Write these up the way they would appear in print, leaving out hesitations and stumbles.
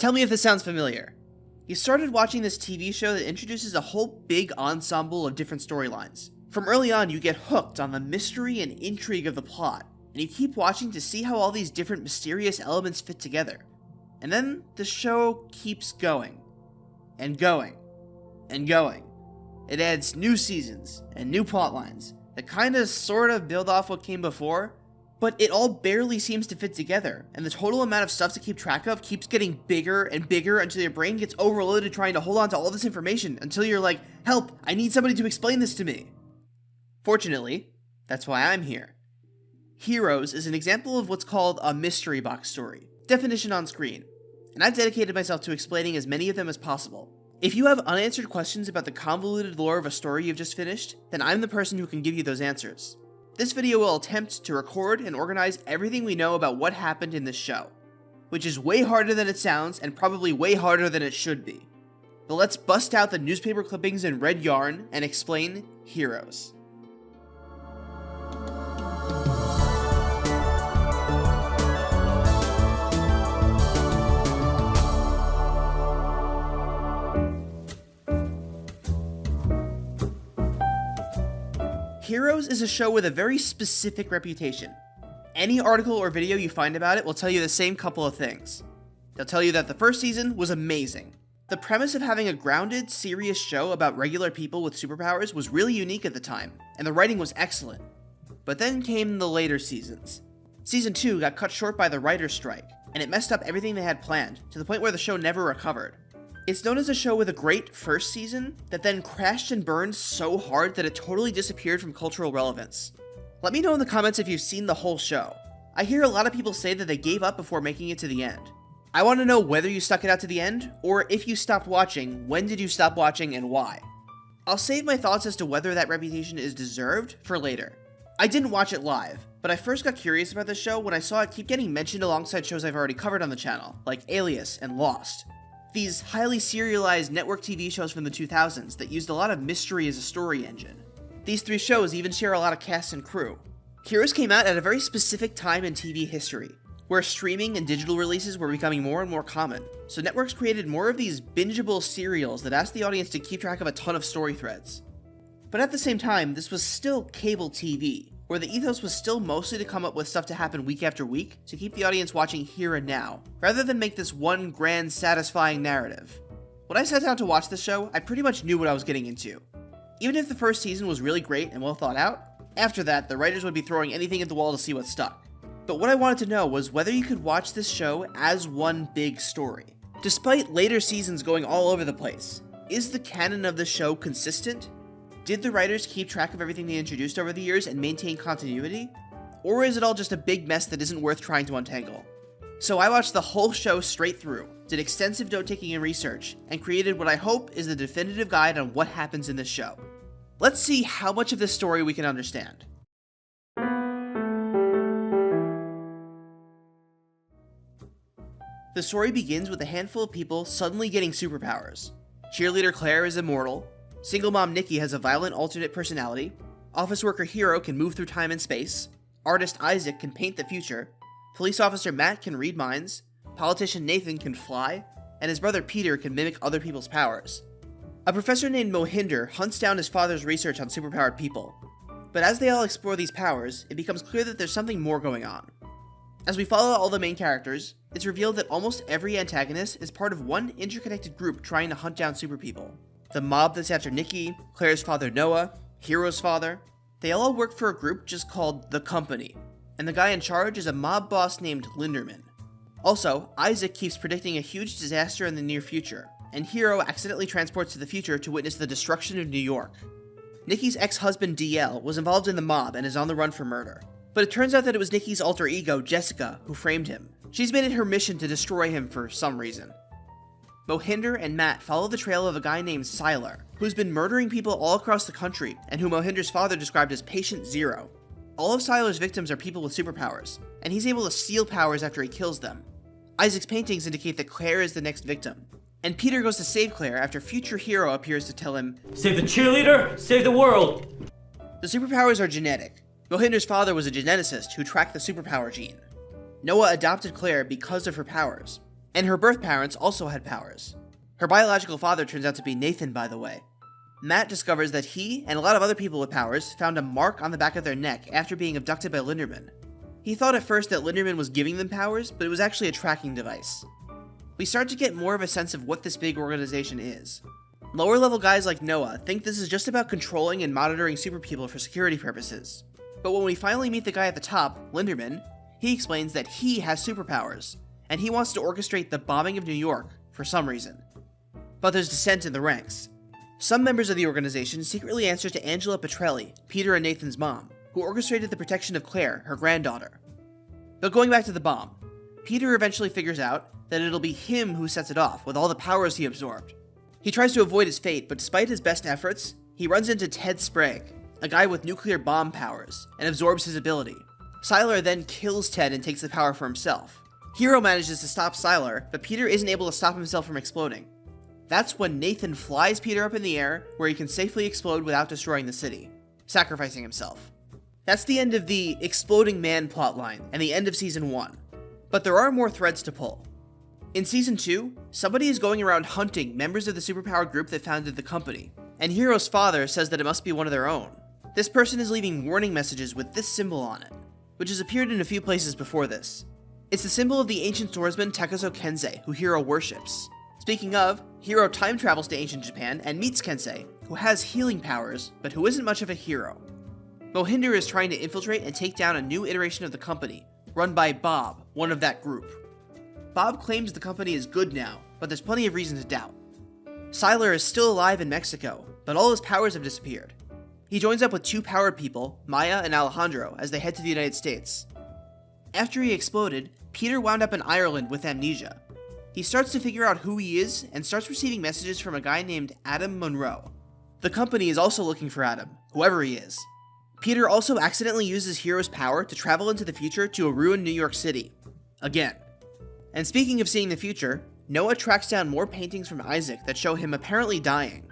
Tell me if this sounds familiar. You started watching this TV show that introduces a whole big ensemble of different storylines. From early on, you get hooked on the mystery and intrigue of the plot, and you keep watching to see how all these different mysterious elements fit together. And then the show keeps going, and going, and going. It adds new seasons and new plotlines that kinda sorta build off what came before, but it all barely seems to fit together, and the total amount of stuff to keep track of keeps getting bigger and bigger until your brain gets overloaded trying to hold on to all this information until you're like, help, I need somebody to explain this to me. Fortunately, that's why I'm here. Heroes is an example of what's called a mystery box story, definition on screen, and I've dedicated myself to explaining as many of them as possible. If you have unanswered questions about the convoluted lore of a story you've just finished, then I'm the person who can give you those answers. This video will attempt to record and organize everything we know about what happened in this show, which is way harder than it sounds and probably way harder than it should be. But let's bust out the newspaper clippings and red yarn and explain Heroes. Heroes is a show with a very specific reputation. Any article or video you find about it will tell you the same couple of things. They'll tell you that the first season was amazing. The premise of having a grounded, serious show about regular people with superpowers was really unique at the time, and the writing was excellent. But then came the later seasons. Season 2 got cut short by the writer's strike, and it messed up everything they had planned, to the point where the show never recovered. It's known as a show with a great first season that then crashed and burned so hard that it totally disappeared from cultural relevance. Let me know in the comments if you've seen the whole show. I hear a lot of people say that they gave up before making it to the end. I want to know whether you stuck it out to the end, or if you stopped watching, when did you stop watching and why? I'll save my thoughts as to whether that reputation is deserved for later. I didn't watch it live, but I first got curious about the show when I saw it keep getting mentioned alongside shows I've already covered on the channel, like Alias and Lost. These highly serialized network TV shows from the 2000s that used a lot of mystery as a story engine. These three shows even share a lot of cast and crew. Heroes came out at a very specific time in TV history, where streaming and digital releases were becoming more and more common, so networks created more of these bingeable serials that asked the audience to keep track of a ton of story threads. But at the same time, this was still cable TV, where the ethos was still mostly to come up with stuff to happen week after week to keep the audience watching here and now, rather than make this one grand, satisfying narrative. When I sat down to watch this show, I pretty much knew what I was getting into. Even if the first season was really great and well thought out, after that, the writers would be throwing anything at the wall to see what stuck. But what I wanted to know was whether you could watch this show as one big story. Despite later seasons going all over the place, is the canon of the show consistent? Did the writers keep track of everything they introduced over the years and maintain continuity? Or is it all just a big mess that isn't worth trying to untangle? So I watched the whole show straight through, did extensive note-taking and research, and created what I hope is the definitive guide on what happens in this show. Let's see how much of this story we can understand. The story begins with a handful of people suddenly getting superpowers. Cheerleader Claire is immortal, single mom Niki has a violent alternate personality, office worker Hero can move through time and space, artist Isaac can paint the future, police officer Matt can read minds, politician Nathan can fly, and his brother Peter can mimic other people's powers. A professor named Mohinder hunts down his father's research on superpowered people, but as they all explore these powers, it becomes clear that there's something more going on. As we follow all the main characters, it's revealed that almost every antagonist is part of one interconnected group trying to hunt down super people. The mob that's after Niki, Claire's father Noah, Hero's father, they all work for a group just called The Company, and the guy in charge is a mob boss named Linderman. Also, Isaac keeps predicting a huge disaster in the near future, and Hero accidentally transports to the future to witness the destruction of New York. Niki's ex-husband DL was involved in the mob and is on the run for murder, but it turns out that it was Niki's alter ego, Jessica, who framed him. She's made it her mission to destroy him for some reason. Mohinder and Matt follow the trail of a guy named Sylar, who's been murdering people all across the country, and who Mohinder's father described as Patient Zero. All of Sylar's victims are people with superpowers, and he's able to steal powers after he kills them. Isaac's paintings indicate that Claire is the next victim, and Peter goes to save Claire after future Hero appears to tell him, "Save the cheerleader, save the world!" The superpowers are genetic. Mohinder's father was a geneticist who tracked the superpower gene. Noah adopted Claire because of her powers, And her birth parents also had powers. Her biological father turns out to be Nathan, by the way. Matt discovers that he and a lot of other people with powers found a mark on the back of their neck after being abducted by Linderman. He thought at first that Linderman was giving them powers, but it was actually a tracking device. We start to get more of a sense of what this big organization is. Lower level guys like Noah think this is just about controlling and monitoring super people for security purposes. But when we finally meet the guy at the top, Linderman, he explains that he has superpowers, and he wants to orchestrate the bombing of New York for some reason. But there's dissent in the ranks. Some members of the organization secretly answer to Angela Petrelli, Peter and Nathan's mom, who orchestrated the protection of Claire, her granddaughter. But going back to the bomb, Peter eventually figures out that it'll be him who sets it off with all the powers he absorbed. He tries to avoid his fate, but despite his best efforts, he runs into Ted Sprague, a guy with nuclear bomb powers, and absorbs his ability. Sylar then kills Ted and takes the power for himself. Hero manages to stop Sylar, but Peter isn't able to stop himself from exploding. That's when Nathan flies Peter up in the air, where he can safely explode without destroying the city, sacrificing himself. That's the end of the Exploding Man plotline, and the end of Season 1. But there are more threads to pull. In Season 2, somebody is going around hunting members of the superpowered group that founded the company, and Hero's father says that it must be one of their own. This person is leaving warning messages with this symbol on it, which has appeared in a few places before this. It's the symbol of the ancient swordsman Takazo Kensei, who Hero worships. Speaking of, Hero time travels to ancient Japan and meets Kensei, who has healing powers, but who isn't much of a hero. Mohinder is trying to infiltrate and take down a new iteration of the company, run by Bob, one of that group. Bob claims the company is good now, but there's plenty of reason to doubt. Sylar is still alive in Mexico, but all his powers have disappeared. He joins up with two powered people, Maya and Alejandro, as they head to the United States. After he exploded, Peter wound up in Ireland with amnesia. He starts to figure out who he is and starts receiving messages from a guy named Adam Monroe. The company is also looking for Adam, whoever he is. Peter also accidentally uses Hero's power to travel into the future to a ruined New York City. Again. And speaking of seeing the future, Noah tracks down more paintings from Isaac that show him apparently dying.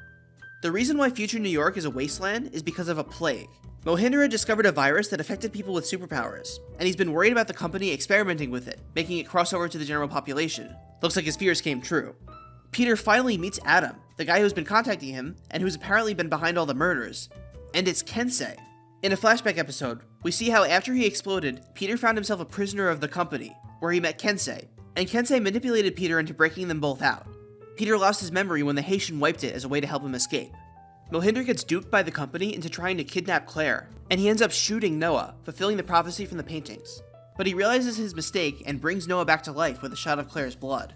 The reason why future New York is a wasteland is because of a plague. Mohinder had discovered a virus that affected people with superpowers, and he's been worried about the company experimenting with it, making it cross over to the general population. Looks like his fears came true. Peter finally meets Adam, the guy who's been contacting him, and who's apparently been behind all the murders. And it's Kensei. In a flashback episode, we see how after he exploded, Peter found himself a prisoner of the company, where he met Kensei, and Kensei manipulated Peter into breaking them both out. Peter lost his memory when the Haitian wiped it as a way to help him escape. Mohinder gets duped by the company into trying to kidnap Claire, and he ends up shooting Noah, fulfilling the prophecy from the paintings. But he realizes his mistake and brings Noah back to life with a shot of Claire's blood.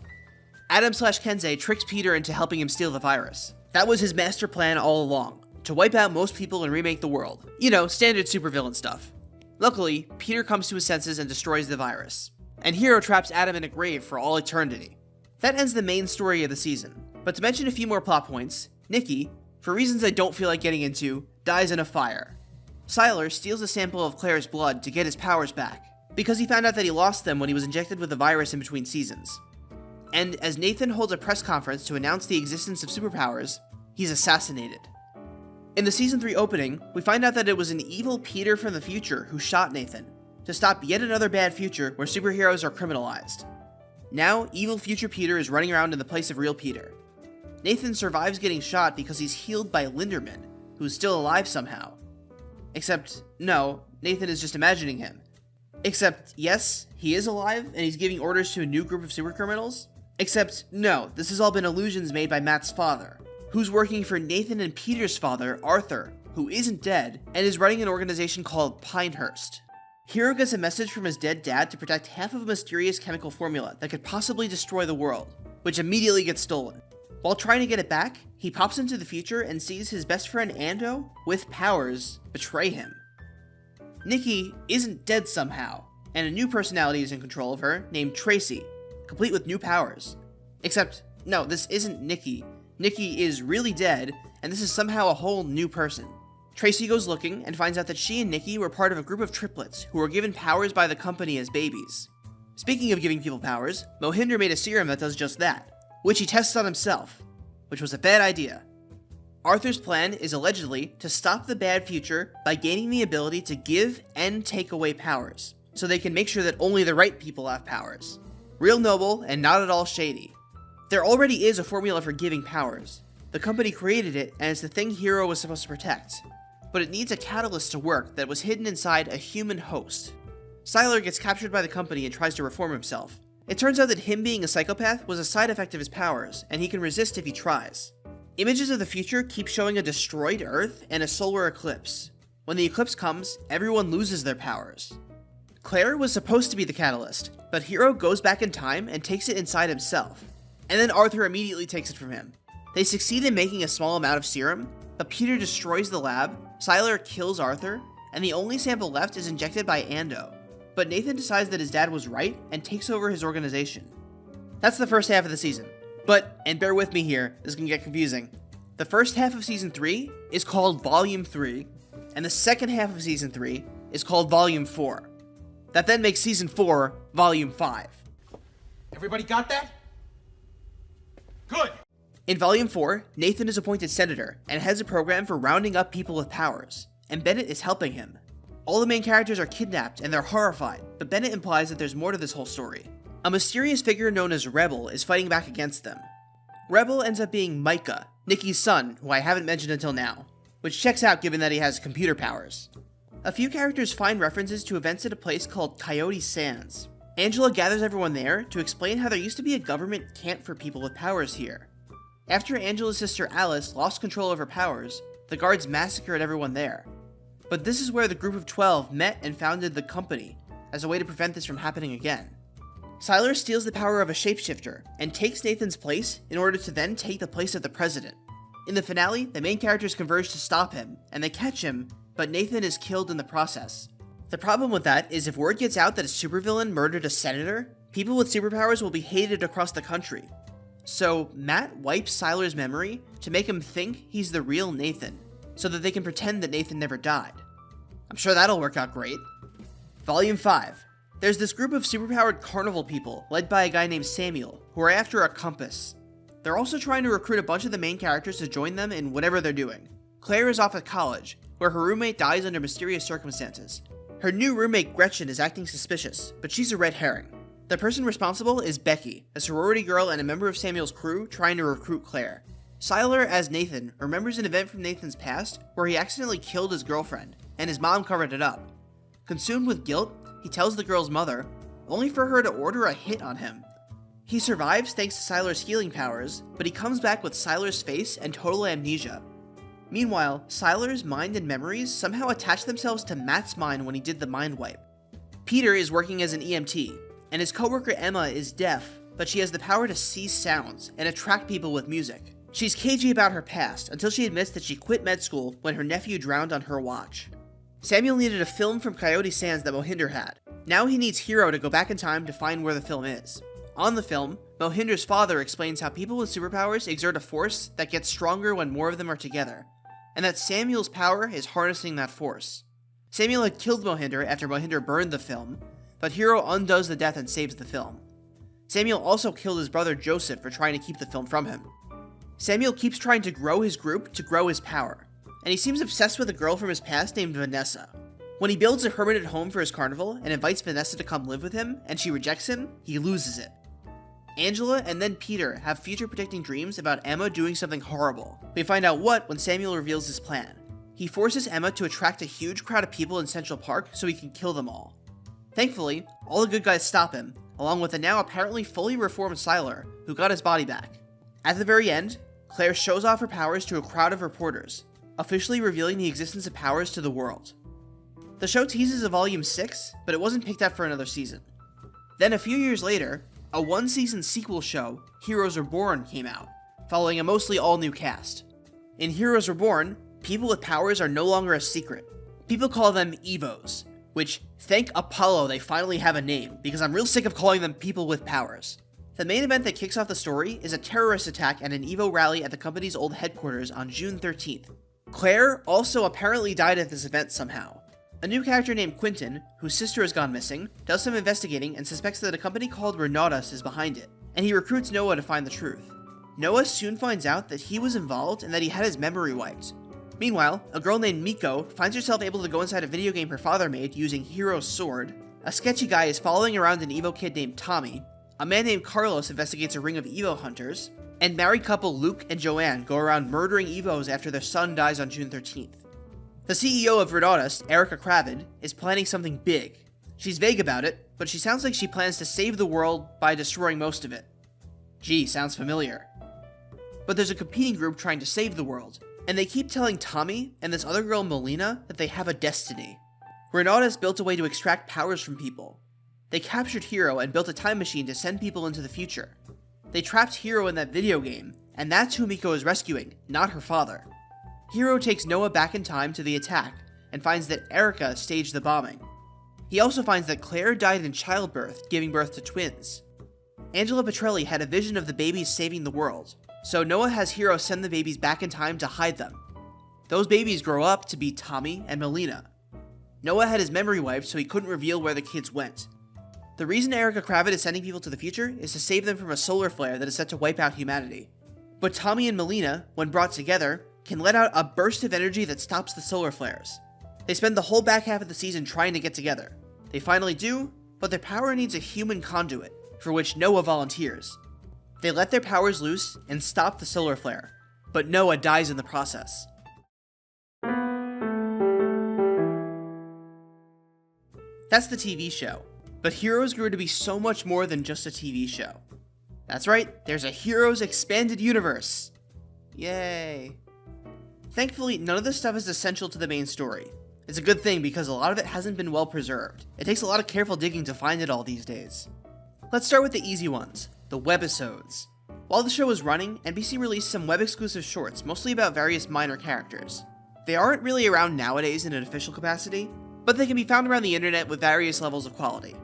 Adam/Kensei tricks Peter into helping him steal the virus. That was his master plan all along, to wipe out most people and remake the world. You know, standard supervillain stuff. Luckily, Peter comes to his senses and destroys the virus, and Hero traps Adam in a grave for all eternity. That ends the main story of the season, but to mention a few more plot points, Niki, for reasons I don't feel like getting into, dies in a fire. Sylar steals a sample of Claire's blood to get his powers back, because he found out that he lost them when he was injected with the virus in between seasons. And as Nathan holds a press conference to announce the existence of superpowers, he's assassinated. In the Season 3 opening, we find out that it was an evil Peter from the future who shot Nathan, to stop yet another bad future where superheroes are criminalized. Now, evil future Peter is running around in the place of real Peter. Nathan survives getting shot because he's healed by Linderman, who's still alive somehow. Except, no, Nathan is just imagining him. Except, yes, he is alive, and he's giving orders to a new group of supercriminals. Except, no, this has all been illusions made by Matt's father, who's working for Nathan and Peter's father, Arthur, who isn't dead, and is running an organization called Pinehearst. Hero gets a message from his dead dad to protect half of a mysterious chemical formula that could possibly destroy the world, which immediately gets stolen. While trying to get it back, he pops into the future and sees his best friend Ando, with powers, betray him. Niki isn't dead somehow, and a new personality is in control of her, named Tracy, complete with new powers. Except, no, this isn't Niki. Niki is really dead, and this is somehow a whole new person. Tracy goes looking and finds out that she and Niki were part of a group of triplets who were given powers by the company as babies. Speaking of giving people powers, Mohinder made a serum that does just that, which he tests on himself, which was a bad idea. Arthur's plan is allegedly to stop the bad future by gaining the ability to give and take away powers, so they can make sure that only the right people have powers. Real noble and not at all shady. There already is a formula for giving powers. The company created it, and it's the thing Hero was supposed to protect. But it needs a catalyst to work that was hidden inside a human host. Sylar gets captured by the company and tries to reform himself. It turns out that him being a psychopath was a side effect of his powers, and he can resist if he tries. Images of the future keep showing a destroyed Earth and a solar eclipse. When the eclipse comes, everyone loses their powers. Claire was supposed to be the catalyst, but Hero goes back in time and takes it inside himself. And then Arthur immediately takes it from him. They succeed in making a small amount of serum, but Peter destroys the lab, Sylar kills Arthur, and the only sample left is injected by Ando. But Nathan decides that his dad was right and takes over his organization. That's the first half of the season. But, and bear with me here, this is gonna get confusing. The first half of Season 3 is called Volume 3, and the second half of Season 3 is called Volume 4. That then makes Season 4 Volume 5. Everybody got that? Good! In Volume 4, Nathan is appointed senator and heads a program for rounding up people with powers, and Bennett is helping him. All the main characters are kidnapped and they're horrified, but Bennett implies that there's more to this whole story. A mysterious figure known as Rebel is fighting back against them. Rebel ends up being Micah, Niki's son, who I haven't mentioned until now, which checks out given that he has computer powers. A few characters find references to events at a place called Coyote Sands. Angela gathers everyone there to explain how there used to be a government camp for people with powers here. After Angela's sister Alice lost control of her powers, the guards massacred everyone there. But this is where the group of 12 met and founded the company, as a way to prevent this from happening again. Sylar steals the power of a shapeshifter, and takes Nathan's place in order to then take the place of the president. In the finale, the main characters converge to stop him, and they catch him, but Nathan is killed in the process. The problem with that is if word gets out that a supervillain murdered a senator, people with superpowers will be hated across the country. So Matt wipes Sylar's memory to make him think he's the real Nathan, so that they can pretend that Nathan never died. I'm sure that'll work out great. Volume 5. There's this group of superpowered carnival people, led by a guy named Samuel, who are after a compass. They're also trying to recruit a bunch of the main characters to join them in whatever they're doing. Claire is off at college, where her roommate dies under mysterious circumstances. Her new roommate Gretchen is acting suspicious, but she's a red herring. The person responsible is Becky, a sorority girl and a member of Samuel's crew trying to recruit Claire. Sylar, as Nathan, remembers an event from Nathan's past where he accidentally killed his girlfriend, and his mom covered it up. Consumed with guilt, he tells the girl's mother, only for her to order a hit on him. He survives thanks to Sylar's healing powers, but he comes back with Sylar's face and total amnesia. Meanwhile, Sylar's mind and memories somehow attach themselves to Matt's mind when he did the mind wipe. Peter is working as an EMT, and his coworker Emma is deaf, but she has the power to see sounds and attract people with music. She's cagey about her past until she admits that she quit med school when her nephew drowned on her watch. Samuel needed a film from Coyote Sands that Mohinder had. Now he needs Hero to go back in time to find where the film is. On the film, Mohinder's father explains how people with superpowers exert a force that gets stronger when more of them are together, and that Samuel's power is harnessing that force. Samuel had killed Mohinder after Mohinder burned the film, but Hero undoes the death and saves the film. Samuel also killed his brother Joseph for trying to keep the film from him. Samuel keeps trying to grow his group to grow his power, and he seems obsessed with a girl from his past named Vanessa. When he builds a permanent home for his carnival and invites Vanessa to come live with him, and she rejects him, he loses it. Angela and then Peter have future-predicting dreams about Emma doing something horrible. We find out what when Samuel reveals his plan. He forces Emma to attract a huge crowd of people in Central Park so he can kill them all. Thankfully, all the good guys stop him, along with the now apparently fully reformed Sylar, who got his body back. At the very end, Claire shows off her powers to a crowd of reporters, officially revealing the existence of powers to the world. The show teases a Volume 6, but it wasn't picked up for another season. Then a few years later, a one-season sequel show, Heroes Reborn, came out, following a mostly all-new cast. In Heroes Reborn, people with powers are no longer a secret. People call them Evos, which, thank Apollo they finally have a name, because I'm real sick of calling them people with powers. The main event that kicks off the story is a terrorist attack at an Evo rally at the company's old headquarters on June 13th. Claire also apparently died at this event somehow. A new character named Quentin, whose sister has gone missing, does some investigating and suspects that a company called Renautas is behind it, and he recruits Noah to find the truth. Noah soon finds out that he was involved and that he had his memory wiped. Meanwhile, a girl named Miko finds herself able to go inside a video game her father made using Hero's sword. A sketchy guy is following around an Evo kid named Tommy. A man named Carlos investigates a ring of Evo hunters, and married couple Luke and Joanne go around murdering Evos after their son dies on June 13th. The CEO of Renautas, Erica Kravid, is planning something big. She's vague about it, but she sounds like she plans to save the world by destroying most of it. Gee, sounds familiar. But there's a competing group trying to save the world, and they keep telling Tommy and this other girl Malina that they have a destiny. Renautas built a way to extract powers from people. They captured Hero and built a time machine to send people into the future. They trapped Hero in that video game, and that's who Miko is rescuing, not her father. Hero takes Noah back in time to the attack, and finds that Erica staged the bombing. He also finds that Claire died in childbirth, giving birth to twins. Angela Petrelli had a vision of the babies saving the world, so Noah has Hero send the babies back in time to hide them. Those babies grow up to be Tommy and Malina. Noah had his memory wiped so he couldn't reveal where the kids went. The reason Erica Kravid is sending people to the future is to save them from a solar flare that is set to wipe out humanity. But Tommy and Malina, when brought together, can let out a burst of energy that stops the solar flares. They spend the whole back half of the season trying to get together. They finally do, but their power needs a human conduit, for which Noah volunteers. They let their powers loose and stop the solar flare, but Noah dies in the process. That's the TV show, but Heroes grew to be so much more than just a TV show. That's right, there's a Heroes expanded universe! Yay! Thankfully, none of this stuff is essential to the main story. It's a good thing because a lot of it hasn't been well preserved. It takes a lot of careful digging to find it all these days. Let's start with the easy ones, the Webisodes. While the show was running, NBC released some web-exclusive shorts, mostly about various minor characters. They aren't really around nowadays in an official capacity, but they can be found around the internet with various levels of quality.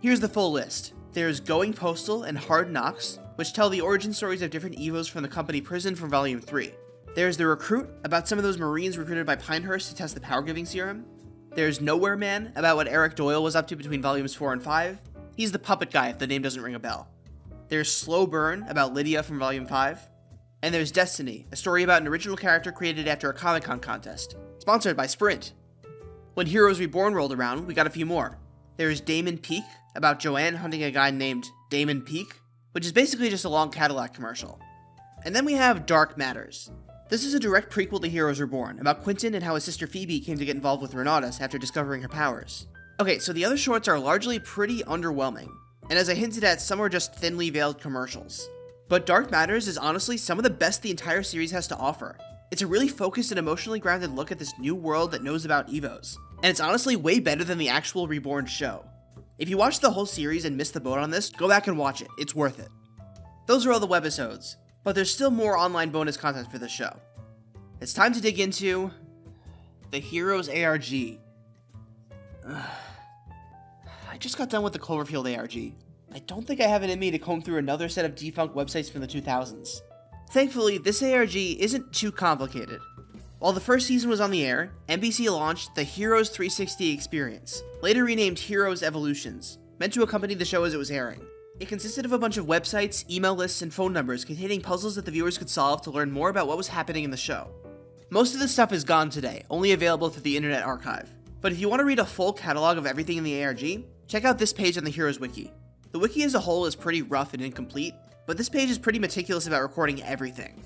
Here's the full list. There's Going Postal and Hard Knocks, which tell the origin stories of different Evos from the company prison from Volume 3. There's The Recruit, about some of those Marines recruited by Pinehearst to test the power-giving serum. There's Nowhere Man, about what Eric Doyle was up to between Volumes 4 and 5. He's the puppet guy if the name doesn't ring a bell. There's Slow Burn, about Lydia from Volume 5. And there's Destiny, a story about an original character created after a Comic-Con contest, sponsored by Sprint. When Heroes Reborn rolled around, we got a few more. There's Damon Peak, about Joanne hunting a guy named Damon Peak, which is basically just a long Cadillac commercial. And then we have Dark Matters. This is a direct prequel to Heroes Reborn, about Quentin and how his sister Phoebe came to get involved with Renautas after discovering her powers. Okay, so the other shorts are largely pretty underwhelming, and as I hinted at, some are just thinly veiled commercials. But Dark Matters is honestly some of the best the entire series has to offer. It's a really focused and emotionally grounded look at this new world that knows about Evos, and it's honestly way better than the actual Reborn show. If you watched the whole series and missed the boat on this, go back and watch it, it's worth it. Those are all the webisodes, but there's still more online bonus content for this show. It's time to dig into the Heroes ARG. I just got done with the Cloverfield ARG. I don't think I have it in me to comb through another set of defunct websites from the 2000s. Thankfully, this ARG isn't too complicated. While the first season was on the air, NBC launched the Heroes 360 experience, later renamed Heroes Evolutions, meant to accompany the show as it was airing. It consisted of a bunch of websites, email lists, and phone numbers containing puzzles that the viewers could solve to learn more about what was happening in the show. Most of this stuff is gone today, only available through the Internet Archive. But if you want to read a full catalog of everything in the ARG, check out this page on the Heroes Wiki. The wiki as a whole is pretty rough and incomplete, but this page is pretty meticulous about recording everything.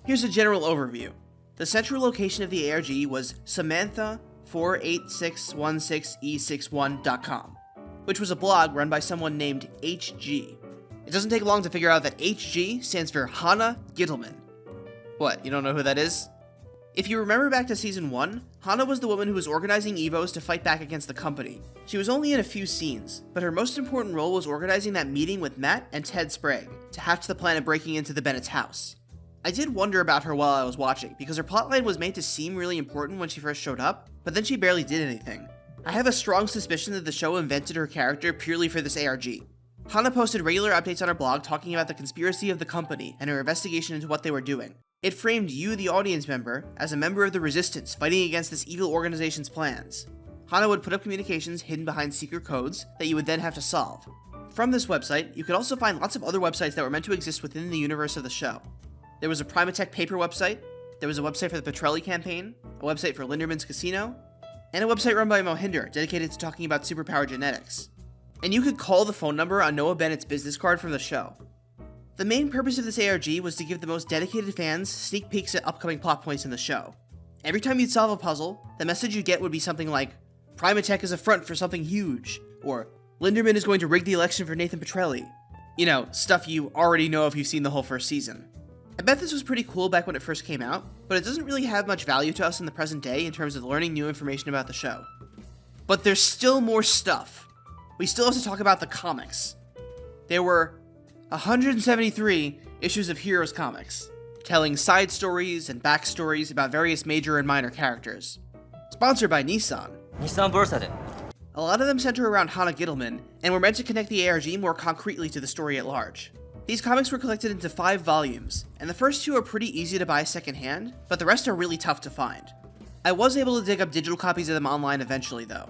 Here's a general overview. The central location of the ARG was Samantha48616E61.com, which was a blog run by someone named HG. It doesn't take long to figure out that HG stands for Hannah Gittleman. What, you don't know who that is? If you remember back to Season 1, Hannah was the woman who was organizing Evos to fight back against the company. She was only in a few scenes, but her most important role was organizing that meeting with Matt and Ted Sprague to hatch the plan of breaking into the Bennett's house. I did wonder about her while I was watching, because her plotline was made to seem really important when she first showed up, but then she barely did anything. I have a strong suspicion that the show invented her character purely for this ARG. Hannah posted regular updates on her blog talking about the conspiracy of the company and her investigation into what they were doing. It framed you, the audience member, as a member of the Resistance fighting against this evil organization's plans. Hannah would put up communications hidden behind secret codes that you would then have to solve. From this website, you could also find lots of other websites that were meant to exist within the universe of the show. There was a Primatech paper website, there was a website for the Petrelli campaign, a website for Linderman's casino, and a website run by Mohinder dedicated to talking about superpower genetics. and you could call the phone number on Noah Bennett's business card from the show. The main purpose of this ARG was to give the most dedicated fans sneak peeks at upcoming plot points in the show. Every time you'd solve a puzzle, the message you'd get would be something like, Primatech is a front for something huge, or Linderman is going to rig the election for Nathan Petrelli. You know, stuff you already know if you've seen the whole first season. I bet this was pretty cool back when it first came out, but it doesn't really have much value to us in the present day in terms of learning new information about the show. But there's still more stuff. We still have to talk about the comics. There were 173 issues of Heroes comics, telling side stories and backstories about various major and minor characters. Sponsored by Nissan. Nissan Versa. A lot of them center around Hannah Gittleman, and were meant to connect the ARG more concretely to the story at large. These comics were collected into 5 volumes, and the first 2 are pretty easy to buy secondhand, but the rest are really tough to find. I was able to dig up digital copies of them online eventually though.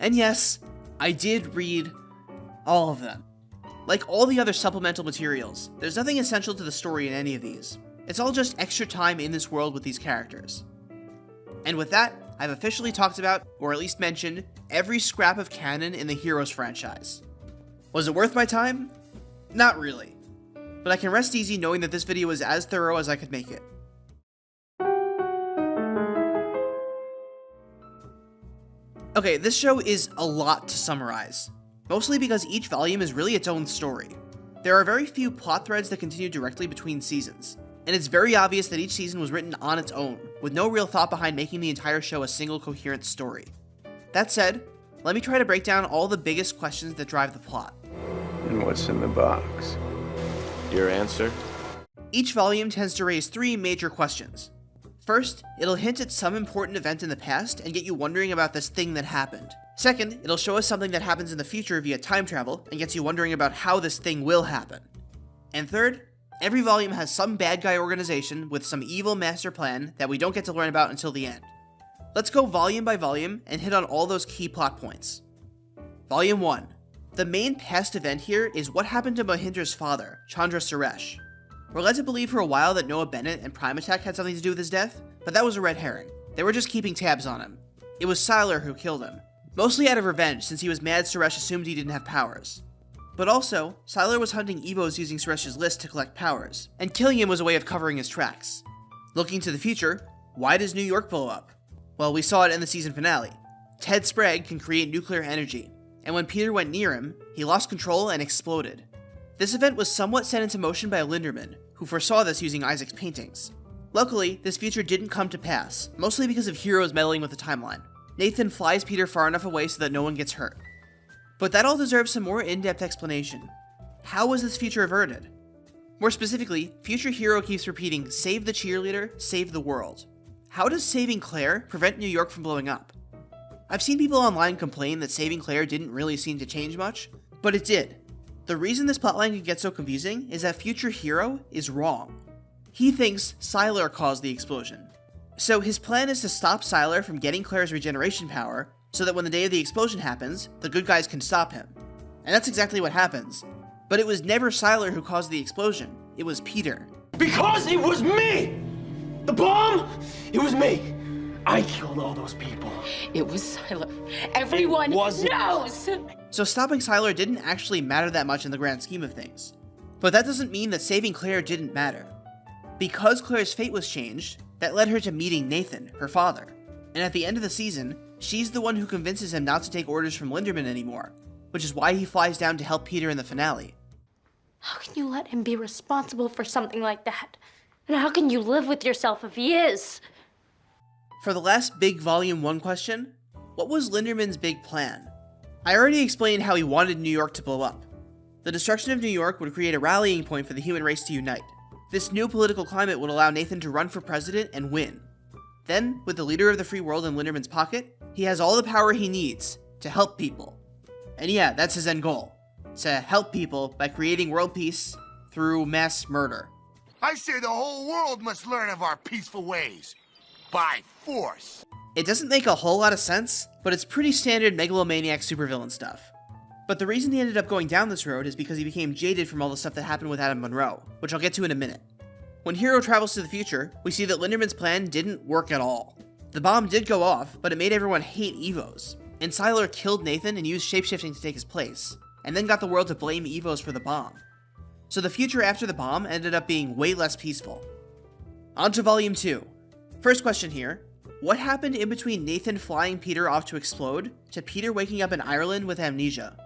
And yes, I did read all of them. Like all the other supplemental materials, there's nothing essential to the story in any of these. It's all just extra time in this world with these characters. And with that, I've officially talked about, or at least mentioned, every scrap of canon in the Heroes franchise. Was it worth my time? Not really. But I can rest easy knowing that this video was as thorough as I could make it. Okay, this show is a lot to summarize, mostly because each volume is really its own story. There are very few plot threads that continue directly between seasons, and it's very obvious that each season was written on its own, with no real thought behind making the entire show a single coherent story. That said, let me try to break down all the biggest questions that drive the plot. And what's in the box? Your answer? Each volume tends to raise 3 major questions. First, it'll hint at some important event in the past and get you wondering about this thing that happened. Second, it'll show us something that happens in the future via time travel and gets you wondering about how this thing will happen. And third, every volume has some bad guy organization with some evil master plan that we don't get to learn about until the end. Let's go volume by volume and hit on all those key plot points. Volume 1. The main past event here is what happened to Mohinder's father, Chandra Suresh. We're led to believe for a while that Noah Bennett and Primatech had something to do with his death, but that was a red herring. They were just keeping tabs on him. It was Sylar who killed him, mostly out of revenge since he was mad Suresh assumed he didn't have powers. But also, Sylar was hunting Evos using Suresh's list to collect powers, and killing him was a way of covering his tracks. Looking to the future, why does New York blow up? Well, we saw it in the season finale. Ted Sprague can create nuclear energy, and when Peter went near him, he lost control and exploded. This event was somewhat set into motion by Linderman, who foresaw this using Isaac's paintings. Luckily, this future didn't come to pass, mostly because of Heroes meddling with the timeline. Nathan flies Peter far enough away so that no one gets hurt. But that all deserves some more in-depth explanation. How was this future averted? More specifically, Future Hero keeps repeating, "Save the cheerleader, save the world." How does saving Claire prevent New York from blowing up? I've seen people online complain that saving Claire didn't really seem to change much, but it did. The reason this plotline can get so confusing is that Future Hero is wrong. He thinks Sylar caused the explosion. So his plan is to stop Sylar from getting Claire's regeneration power, so that when the day of the explosion happens, the good guys can stop him. And that's exactly what happens. But it was never Sylar who caused the explosion, it was Peter. Because it was me! The bomb! It was me! I killed all those people. It was Sylar. Everyone knows! So stopping Sylar didn't actually matter that much in the grand scheme of things. But that doesn't mean that saving Claire didn't matter. Because Claire's fate was changed, that led her to meeting Nathan, her father. And at the end of the season, she's the one who convinces him not to take orders from Linderman anymore, which is why he flies down to help Peter in the finale. How can you let him be responsible for something like that? And how can you live with yourself if he is? For the last big Volume 1 question, what was Linderman's big plan? I already explained how he wanted New York to blow up. The destruction of New York would create a rallying point for the human race to unite. This new political climate would allow Nathan to run for president and win. Then, with the leader of the free world in Linderman's pocket, he has all the power he needs to help people. And yeah, that's his end goal. To help people by creating world peace through mass murder. I say the whole world must learn of our peaceful ways. By force. It doesn't make a whole lot of sense, but it's pretty standard megalomaniac supervillain stuff. But the reason he ended up going down this road is because he became jaded from all the stuff that happened with Adam Monroe, which I'll get to in a minute. When Hero travels to the future, we see that Linderman's plan didn't work at all. The bomb did go off, but it made everyone hate Evos. and Sylar killed Nathan and used shapeshifting to take his place, and then got the world to blame Evos for the bomb. So the future after the bomb ended up being way less peaceful. On to Volume 2. First question here. What happened in between Nathan flying Peter off to explode to Peter waking up in Ireland with amnesia?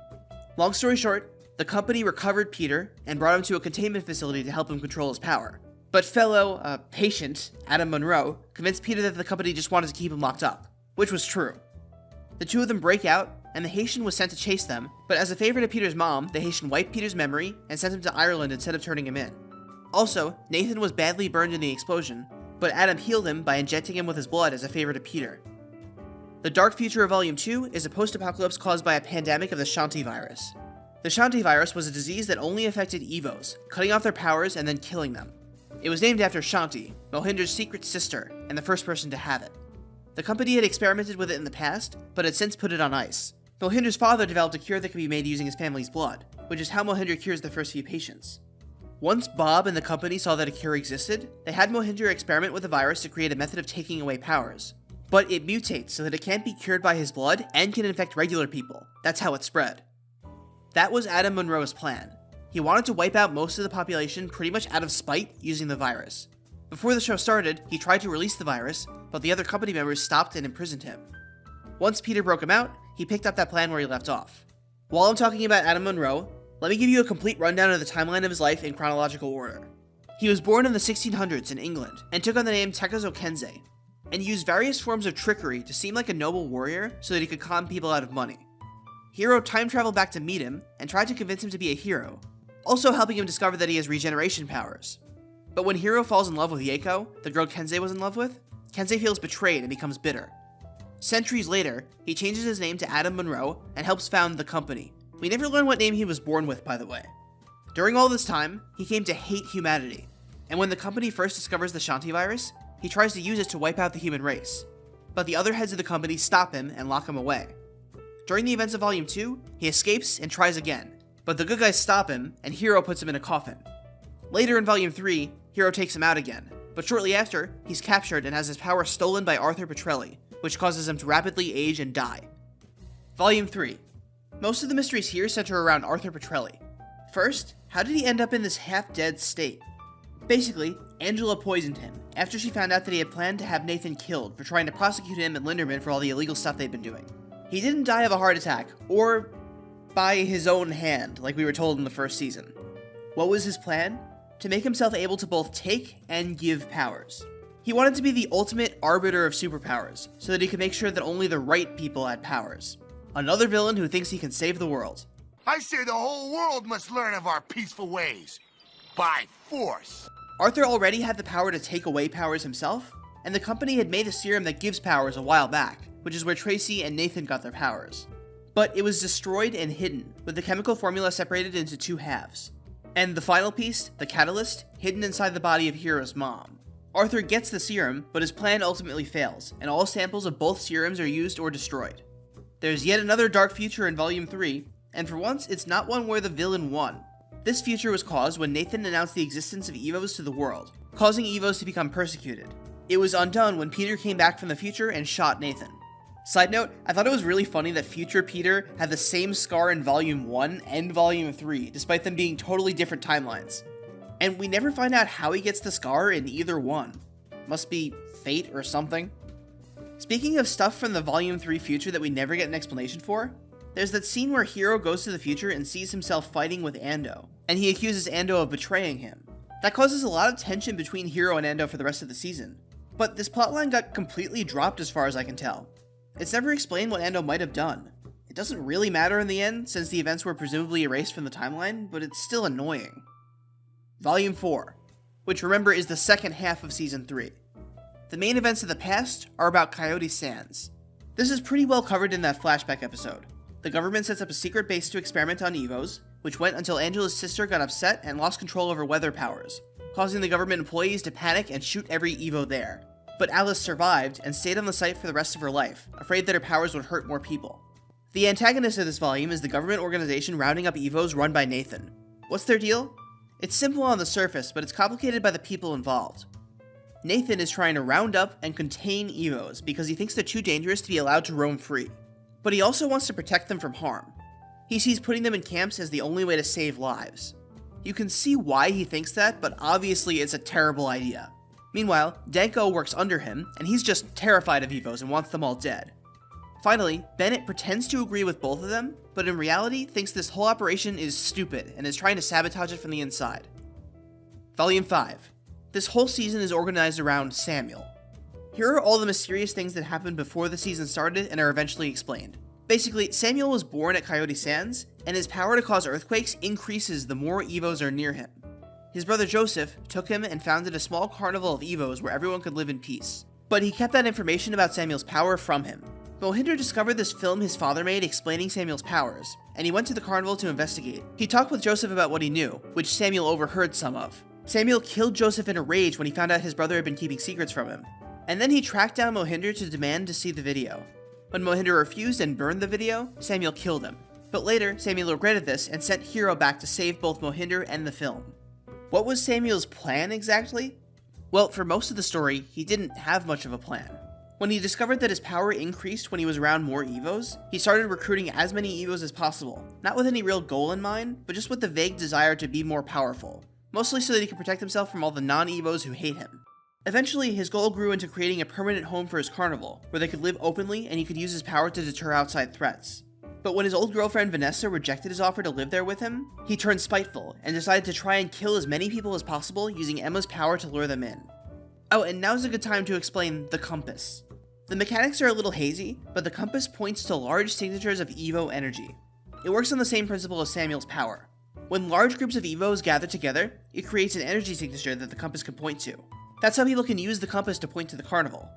Long story short, the company recovered Peter and brought him to a containment facility to help him control his power. But fellow, patient, Adam Monroe, convinced Peter that the company just wanted to keep him locked up, which was true. The two of them break out, and the Haitian was sent to chase them, but as a favor to Peter's mom, the Haitian wiped Peter's memory and sent him to Ireland instead of turning him in. Also, Nathan was badly burned in the explosion, but Adam healed him by injecting him with his blood as a favor to Peter. The dark future of Volume 2 is a post-apocalypse caused by a pandemic of the Shanti Virus. The Shanti Virus was a disease that only affected Evos, cutting off their powers and then killing them. It was named after Shanti, Mohinder's secret sister, and the first person to have it. The company had experimented with it in the past, but had since put it on ice. Mohinder's father developed a cure that could be made using his family's blood, which is how Mohinder cures the first few patients. Once Bob and the company saw that a cure existed, they had Mohinder experiment with the virus to create a method of taking away powers. But it mutates so that it can't be cured by his blood and can infect regular people. That's how it spread. That was Adam Monroe's plan. He wanted to wipe out most of the population pretty much out of spite using the virus. Before the show started, he tried to release the virus, but the other company members stopped and imprisoned him. Once Peter broke him out, he picked up that plan where he left off. While I'm talking about Adam Monroe, let me give you a complete rundown of the timeline of his life in chronological order. He was born in the 1600s in England, and took on the name Tekazo Kenze, and used various forms of trickery to seem like a noble warrior so that he could con people out of money. Hero time traveled back to meet him, and tried to convince him to be a hero, also helping him discover that he has regeneration powers. But when Hero falls in love with Yeko, the girl Kenze was in love with, Kenze feels betrayed and becomes bitter. Centuries later, he changes his name to Adam Monroe and helps found the company. We never learn what name he was born with, by the way. During all this time, he came to hate humanity, and when the company first discovers the Shanti Virus, he tries to use it to wipe out the human race. But the other heads of the company stop him and lock him away. During the events of Volume 2, he escapes and tries again, but the good guys stop him, and Hero puts him in a coffin. Later in Volume 3, Hero takes him out again, but shortly after, he's captured and has his power stolen by Arthur Petrelli, which causes him to rapidly age and die. Volume 3. Most of the mysteries here center around Arthur Petrelli. First, how did he end up in this half-dead state? Basically, Angela poisoned him, after she found out that he had planned to have Nathan killed for trying to prosecute him and Linderman for all the illegal stuff they'd been doing. He didn't die of a heart attack, or by his own hand, like we were told in the first season. What was his plan? To make himself able to both take and give powers. He wanted to be the ultimate arbiter of superpowers, so that he could make sure that only the right people had powers. Another villain who thinks he can save the world. I say the whole world must learn of our peaceful ways. By force. Arthur already had the power to take away powers himself, and the company had made a serum that gives powers a while back, which is where Tracy and Nathan got their powers. But it was destroyed and hidden, with the chemical formula separated into two halves. And the final piece, the catalyst, hidden inside the body of Hero's mom. Arthur gets the serum, but his plan ultimately fails, and all samples of both serums are used or destroyed. There's yet another dark future in Volume 3, and for once, it's not one where the villain won. This future was caused when Nathan announced the existence of Evos to the world, causing Evos to become persecuted. It was undone when Peter came back from the future and shot Nathan. Side note, I thought it was really funny that future Peter had the same scar in Volume 1 and Volume 3, despite them being totally different timelines. And we never find out how he gets the scar in either one. Must be fate or something. Speaking of stuff from the Volume 3 future that we never get an explanation for, there's that scene where Hero goes to the future and sees himself fighting with Ando, and he accuses Ando of betraying him. That causes a lot of tension between Hero and Ando for the rest of the season. But this plotline got completely dropped as far as I can tell. It's never explained what Ando might have done. It doesn't really matter in the end, since the events were presumably erased from the timeline, but it's still annoying. Volume 4, which remember is the second half of Season 3. The main events of the past are about Coyote Sands. This is pretty well covered in that flashback episode. The government sets up a secret base to experiment on Evos, which went until Angela's sister got upset and lost control over weather powers, causing the government employees to panic and shoot every Evo there. But Alice survived and stayed on the site for the rest of her life, afraid that her powers would hurt more people. The antagonist of this volume is the government organization rounding up Evos run by Nathan. What's their deal? It's simple on the surface, but it's complicated by the people involved. Nathan is trying to round up and contain Evos because he thinks they're too dangerous to be allowed to roam free. but he also wants to protect them from harm. He sees putting them in camps as the only way to save lives. You can see why he thinks that, but obviously it's a terrible idea. Meanwhile, Danko works under him, and he's just terrified of Evos and wants them all dead. Finally, Bennett pretends to agree with both of them, but in reality thinks this whole operation is stupid and is trying to sabotage it from the inside. Volume 5. This whole season is organized around Samuel. Here are all the mysterious things that happened before the season started and are eventually explained. Basically, Samuel was born at Coyote Sands, and his power to cause earthquakes increases the more Evos are near him. His brother Joseph took him and founded a small carnival of Evos where everyone could live in peace. But he kept that information about Samuel's power from him. Mohinder discovered this film his father made explaining Samuel's powers, and he went to the carnival to investigate. He talked with Joseph about what he knew, which Samuel overheard some of. Samuel killed Joseph in a rage when he found out his brother had been keeping secrets from him. And then he tracked down Mohinder to demand to see the video. When Mohinder refused and burned the video, Samuel killed him. But later, Samuel regretted this and sent Hero back to save both Mohinder and the film. What was Samuel's plan exactly? Well, for most of the story, he didn't have much of a plan. When he discovered that his power increased when he was around more Evos, he started recruiting as many Evos as possible, not with any real goal in mind, but just with the vague desire to be more powerful, mostly so that he could protect himself from all the non-Evos who hate him. Eventually, his goal grew into creating a permanent home for his carnival, where they could live openly and he could use his power to deter outside threats. But when his old girlfriend Vanessa rejected his offer to live there with him, he turned spiteful and decided to try and kill as many people as possible using Emma's power to lure them in. Oh, and now's a good time to explain the compass. The mechanics are a little hazy, but the compass points to large signatures of Evo energy. It works on the same principle as Samuel's power. When large groups of Evos gather together, it creates an energy signature that the compass can point to. That's how people can use the compass to point to the carnival.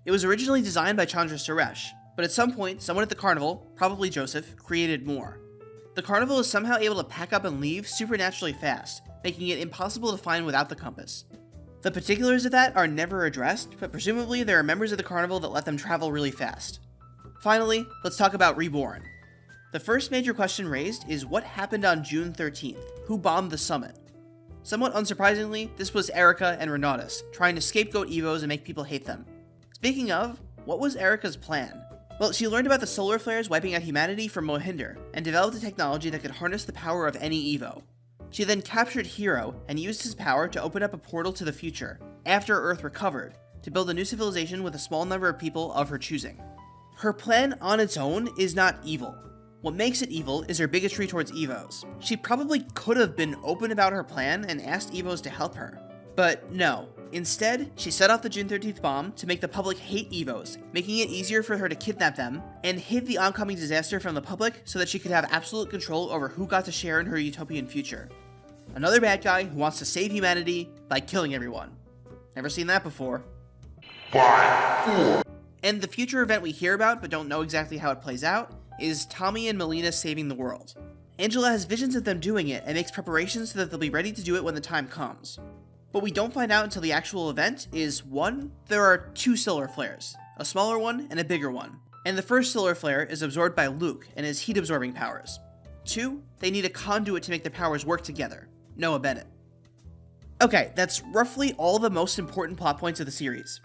It was originally designed by Chandra Suresh, but at some point, someone at the carnival, probably Joseph, created more. The carnival is somehow able to pack up and leave supernaturally fast, making it impossible to find without the compass. The particulars of that are never addressed, but presumably there are members of the carnival that let them travel really fast. Finally, let's talk about Reborn. The first major question raised is what happened on June 13th? Who bombed the summit? Somewhat unsurprisingly, this was Erica and Renautas, trying to scapegoat Evos and make people hate them. Speaking of, what was Erica's plan? Well, she learned about the solar flares wiping out humanity from Mohinder, and developed a technology that could harness the power of any Evo. She then captured Hero, and used his power to open up a portal to the future, after Earth recovered, to build a new civilization with a small number of people of her choosing. Her plan on its own is not evil. What makes it evil is her bigotry towards Evos. She probably could have been open about her plan and asked Evos to help her. But no. Instead, she set off the June 13th bomb to make the public hate Evos, making it easier for her to kidnap them, and hid the oncoming disaster from the public so that she could have absolute control over who got to share in her utopian future. Another bad guy who wants to save humanity by killing everyone. Never seen that before. 5, 4. And the future event we hear about but don't know exactly how it plays out is Tommy and Malina saving the world. Angela has visions of them doing it and makes preparations so that they'll be ready to do it when the time comes. What we don't find out until the actual event is 1. There are 2 solar flares, a smaller one and a bigger one, and the first solar flare is absorbed by Luke and his heat-absorbing powers. 2. They need a conduit to make their powers work together, Noah Bennett. Okay, that's roughly all the most important plot points of the series.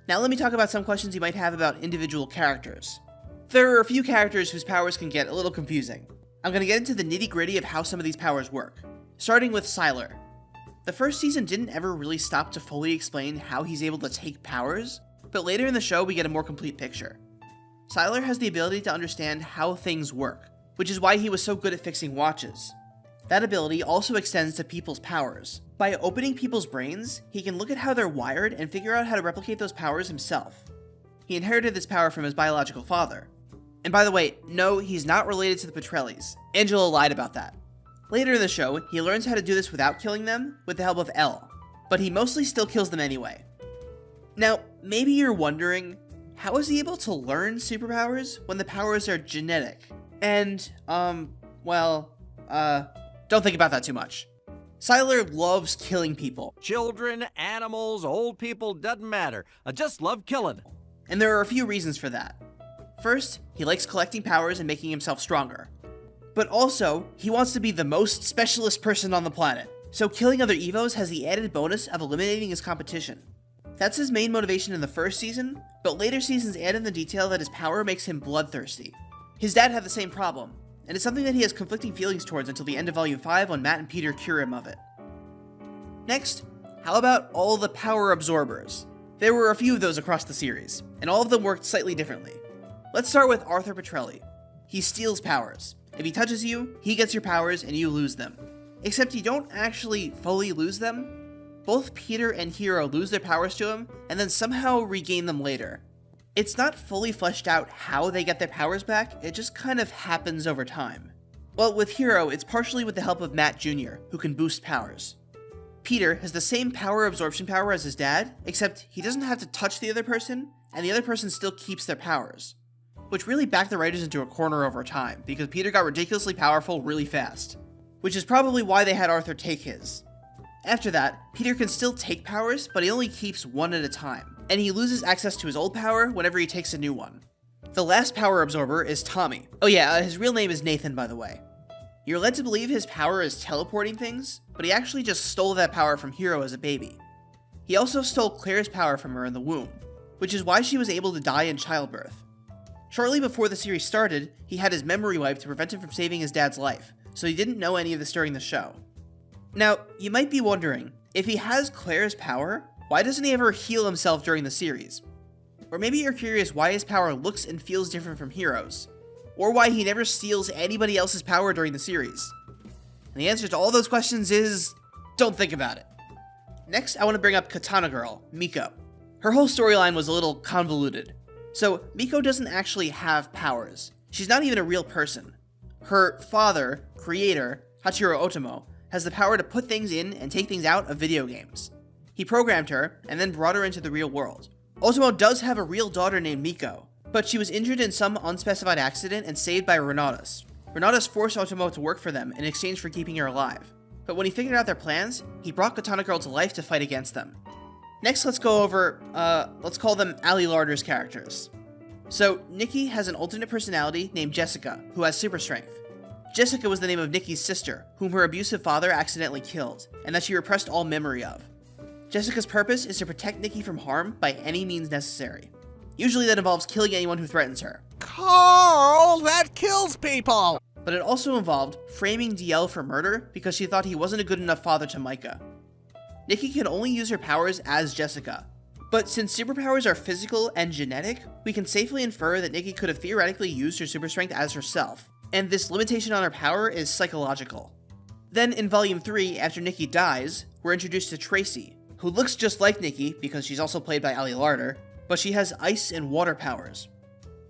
Now let me talk about some questions you might have about individual characters. There are a few characters whose powers can get a little confusing. I'm going to get into the nitty-gritty of how some of these powers work, starting with Sylar. The first season didn't ever really stop to fully explain how he's able to take powers, but later in the show we get a more complete picture. Sylar has the ability to understand how things work, which is why he was so good at fixing watches. That ability also extends to people's powers. By opening people's brains, he can look at how they're wired and figure out how to replicate those powers himself. He inherited this power from his biological father. And by the way, no, he's not related to the Petrellis. Angela lied about that. Later in the show, he learns how to do this without killing them, with the help of HELE, but he mostly still kills them anyway. Now, maybe you're wondering, how is he able to learn superpowers when the powers are genetic? And, don't think about that too much. Sylar loves killing people. Children, animals, old people, doesn't matter. I just love killing. And there are a few reasons for that. First, he likes collecting powers and making himself stronger. But also, he wants to be the most specialist person on the planet, so killing other Evos has the added bonus of eliminating his competition. That's his main motivation in the first season, but later seasons add in the detail that his power makes him bloodthirsty. His dad had the same problem, and it's something that he has conflicting feelings towards until the end of Volume 5 when Matt and Peter cure him of it. Next, how about all the power absorbers? There were a few of those across the series, and all of them worked slightly differently. Let's start with Arthur Petrelli. He steals powers. If he touches you, he gets your powers and you lose them. Except you don't actually fully lose them. Both Peter and Hero lose their powers to him, and then somehow regain them later. It's not fully fleshed out how they get their powers back, it just kind of happens over time. Well, with Hero, it's partially with the help of Matt Jr., who can boost powers. Peter has the same power absorption power as his dad, except he doesn't have to touch the other person, and the other person still keeps their powers. Which really backed the writers into a corner over time, because Peter got ridiculously powerful really fast. Which is probably why they had Arthur take his. After that, Peter can still take powers, but he only keeps one at a time, and he loses access to his old power whenever he takes a new one. The last power absorber is Tommy. Oh yeah, his real name is Nathan, by the way. You're led to believe his power is teleporting things, but he actually just stole that power from Hero as a baby. He also stole Claire's power from her in the womb, which is why she was able to die in childbirth. Shortly before the series started, he had his memory wiped to prevent him from saving his dad's life, so he didn't know any of this during the show. Now, you might be wondering, if he has Claire's power, why doesn't he ever heal himself during the series? Or maybe you're curious why his power looks and feels different from Hero's, or why he never steals anybody else's power during the series. And the answer to all those questions is, don't think about it. Next, I want to bring up Katana Girl, Miko. Her whole storyline was a little convoluted. So, Miko doesn't actually have powers. She's not even a real person. Her father, creator, Hachiro Otomo, has the power to put things in and take things out of video games. He programmed her, and then brought her into the real world. Otomo does have a real daughter named Miko, but she was injured in some unspecified accident and saved by Renautas. Renautas forced Otomo to work for them in exchange for keeping her alive. But when he figured out their plans, he brought Katana Girl to life to fight against them. Next, let's go over, let's call them Ali Larder's characters. So, Niki has an alternate personality named Jessica, who has super strength. Jessica was the name of Niki's sister, whom her abusive father accidentally killed, and that she repressed all memory of. Jessica's purpose is to protect Niki from harm by any means necessary. Usually that involves killing anyone who threatens her. Carl, that kills people! But it also involved framing DL for murder because she thought he wasn't a good enough father to Micah. Niki can only use her powers as Jessica. But since superpowers are physical and genetic, we can safely infer that Niki could have theoretically used her super strength as herself, and this limitation on her power is psychological. Then in Volume 3, after Niki dies, we're introduced to Tracy, who looks just like Niki because she's also played by Ali Larder, but she has ice and water powers.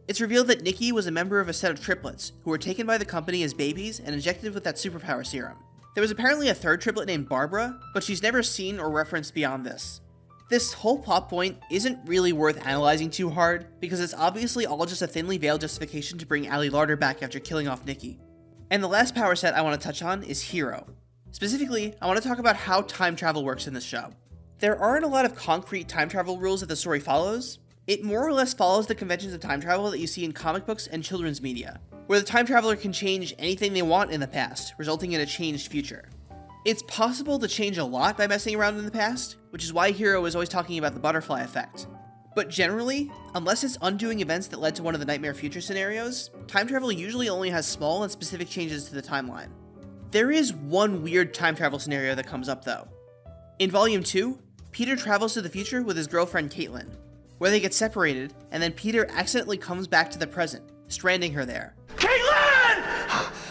It's revealed that Niki was a member of a set of triplets who were taken by the company as babies and injected with that superpower serum. There was apparently a third triplet named Barbara, but she's never seen or referenced beyond this. This whole plot point isn't really worth analyzing too hard, because it's obviously all just a thinly veiled justification to bring Ali Larder back after killing off Niki. And the last power set I want to touch on is Hero. Specifically, I want to talk about how time travel works in this show. There aren't a lot of concrete time travel rules that the story follows. It more or less follows the conventions of time travel that you see in comic books and children's media, where the time traveler can change anything they want in the past, resulting in a changed future. It's possible to change a lot by messing around in the past, which is why Hero is always talking about the butterfly effect. But generally, unless it's undoing events that led to one of the Nightmare Future scenarios, time travel usually only has small and specific changes to the timeline. There is one weird time travel scenario that comes up though. In Volume 2, Peter travels to the future with his girlfriend Caitlin, where they get separated, and then Peter accidentally comes back to the present, stranding her there. Caitlin!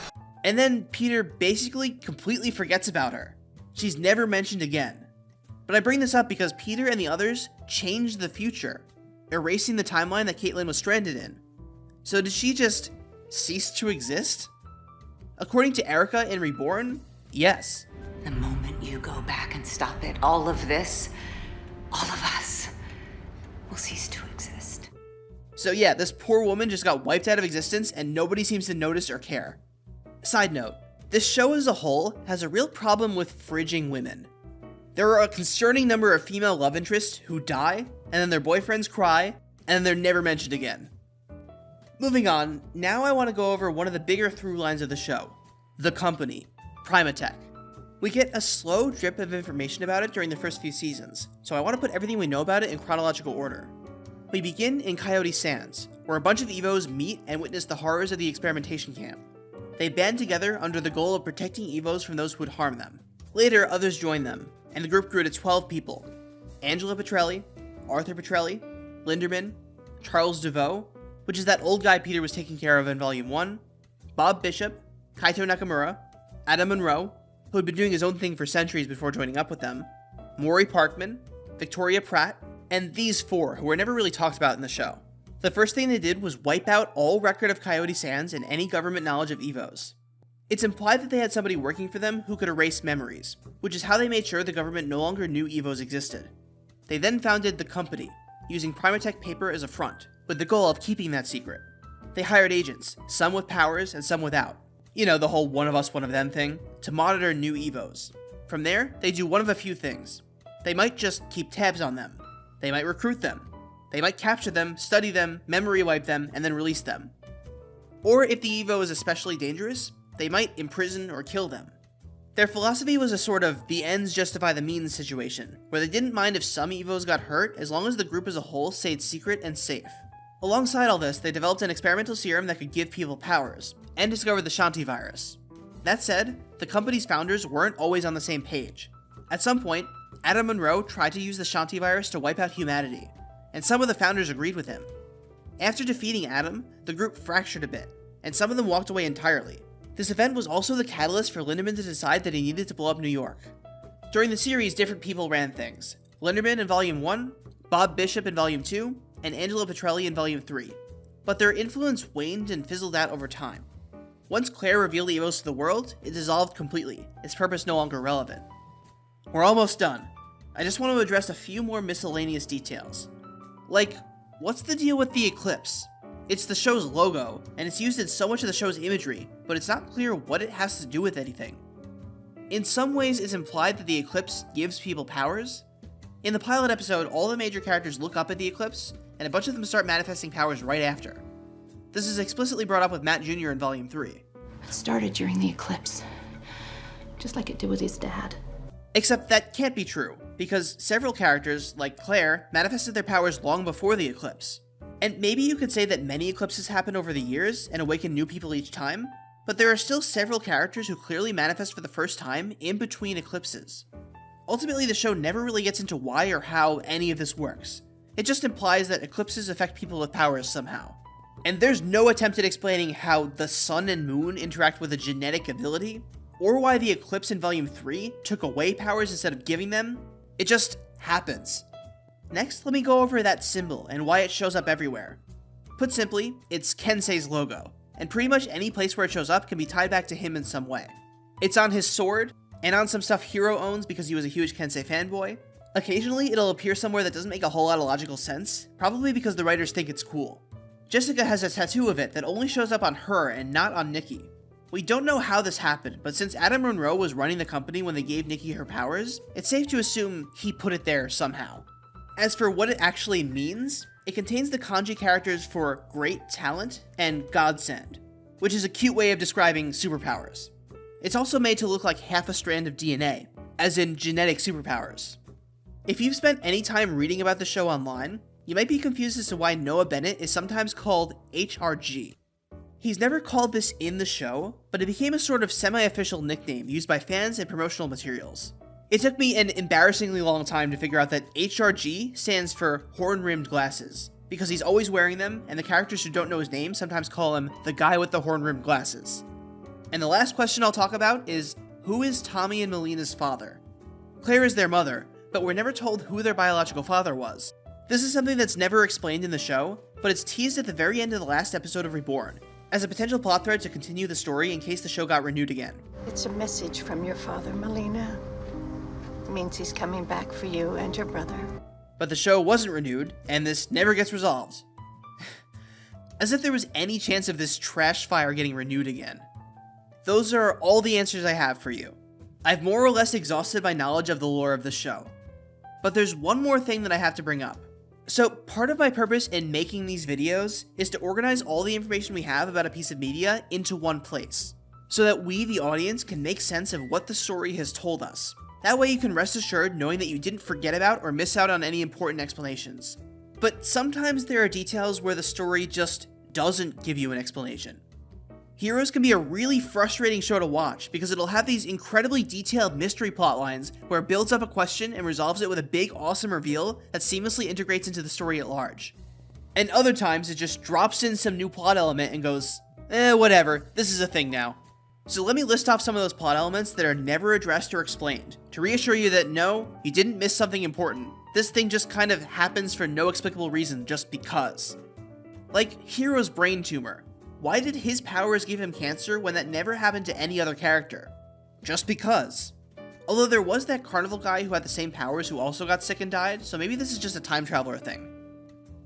And then Peter basically completely forgets about her. She's never mentioned again. But I bring this up because Peter and the others changed the future, erasing the timeline that Caitlin was stranded in. So did she just cease to exist? According to Erica in Reborn, yes. The moment you go back and stop it, all of this, all of us, will cease to exist. So yeah, this poor woman just got wiped out of existence and nobody seems to notice or care. Side note, this show as a whole has a real problem with fridging women. There are a concerning number of female love interests who die, and then their boyfriends cry, and then they're never mentioned again. Moving on, now I want to go over one of the bigger through lines of the show, the company, Primatech. We get a slow drip of information about it during the first few seasons, so I want to put everything we know about it in chronological order. We begin in Coyote Sands, where a bunch of Evos meet and witness the horrors of the experimentation camp. They band together under the goal of protecting Evos from those who would harm them. Later, others joined them, and the group grew to 12 people. Angela Petrelli, Arthur Petrelli, Linderman, Charles DeVoe, which is that old guy Peter was taking care of in Volume 1, Bob Bishop, Kaito Nakamura, Adam Monroe, who had been doing his own thing for centuries before joining up with them, Maury Parkman, Victoria Pratt, and these four, who were never really talked about in the show. The first thing they did was wipe out all record of Coyote Sands and any government knowledge of Evos. It's implied that they had somebody working for them who could erase memories, which is how they made sure the government no longer knew Evos existed. They then founded the company, using Primatech paper as a front, with the goal of keeping that secret. They hired agents, some with powers and some without. You know, the whole one of us, one of them thing, to monitor new Evos. From there, they do one of a few things. They might just keep tabs on them. They might recruit them. They might capture them, study them, memory wipe them, and then release them. Or if the Evo is especially dangerous, they might imprison or kill them. Their philosophy was a sort of the ends justify the means situation, where they didn't mind if some Evos got hurt as long as the group as a whole stayed secret and safe. Alongside all this, they developed an experimental serum that could give people powers, and discovered the Shanti Virus. That said, the company's founders weren't always on the same page. At some point, Adam Monroe tried to use the Shanti Virus to wipe out humanity, and some of the founders agreed with him. After defeating Adam, the group fractured a bit, and some of them walked away entirely. This event was also the catalyst for Linderman to decide that he needed to blow up New York. During the series, different people ran things. Linderman in Volume 1, Bob Bishop in Volume 2, and Angela Petrelli in Volume 3. But their influence waned and fizzled out over time. Once Claire revealed the Evos to the world, it dissolved completely, its purpose no longer relevant. We're almost done. I just want to address a few more miscellaneous details. Like, what's the deal with the Eclipse? It's the show's logo, and it's used in so much of the show's imagery, but it's not clear what it has to do with anything. In some ways, it's implied that the Eclipse gives people powers. In the pilot episode, all the major characters look up at the Eclipse, and a bunch of them start manifesting powers right after. This is explicitly brought up with Matt Jr. in Volume 3. It started during the eclipse, just like it did with his dad. Except that can't be true, because several characters, like Claire, manifested their powers long before the eclipse. And maybe you could say that many eclipses happen over the years and awaken new people each time, but there are still several characters who clearly manifest for the first time in between eclipses. Ultimately, the show never really gets into why or how any of this works. It just implies that eclipses affect people with powers somehow. And there's no attempt at explaining how the sun and moon interact with a genetic ability, or why the eclipse in Volume 3 took away powers instead of giving them. It just happens. Next, let me go over that symbol and why it shows up everywhere. Put simply, it's Kensei's logo, and pretty much any place where it shows up can be tied back to him in some way. It's on his sword, and on some stuff Hiro owns because he was a huge Kensei fanboy. Occasionally, it'll appear somewhere that doesn't make a whole lot of logical sense, probably because the writers think it's cool. Jessica has a tattoo of it that only shows up on her and not on Niki. We don't know how this happened, but since Adam Monroe was running the company when they gave Niki her powers, it's safe to assume he put it there somehow. As for what it actually means, it contains the kanji characters for Great Talent and Godsend, which is a cute way of describing superpowers. It's also made to look like half a strand of DNA, as in genetic superpowers. If you've spent any time reading about the show online, you might be confused as to why Noah Bennett is sometimes called HRG. He's never called this in the show, but it became a sort of semi-official nickname used by fans in promotional materials. It took me an embarrassingly long time to figure out that HRG stands for horn-rimmed glasses, because he's always wearing them, and the characters who don't know his name sometimes call him the guy with the horn-rimmed glasses. And the last question I'll talk about is, who is Tommy and Malina's father? Claire is their mother, but we're never told who their biological father was. This is something that's never explained in the show, but it's teased at the very end of the last episode of Reborn, as a potential plot thread to continue the story in case the show got renewed again. It's a message from your father, Malina. It means he's coming back for you and your brother. But the show wasn't renewed, and this never gets resolved. As if there was any chance of this trash fire getting renewed again. Those are all the answers I have for you. I've more or less exhausted my knowledge of the lore of the show. But there's one more thing that I have to bring up. So part of my purpose in making these videos is to organize all the information we have about a piece of media into one place, so that we, the audience, can make sense of what the story has told us. That way you can rest assured knowing that you didn't forget about or miss out on any important explanations. But sometimes there are details where the story just doesn't give you an explanation. Heroes can be a really frustrating show to watch because it'll have these incredibly detailed mystery plot lines where it builds up a question and resolves it with a big awesome reveal that seamlessly integrates into the story at large. And other times it just drops in some new plot element and goes, whatever, this is a thing now. So let me list off some of those plot elements that are never addressed or explained, to reassure you that no, you didn't miss something important. This thing just kind of happens for no explicable reason, just because. Like Hero's brain tumor. Why did his powers give him cancer when that never happened to any other character? Just because. Although there was that Carnival guy who had the same powers who also got sick and died, so maybe this is just a time traveler thing.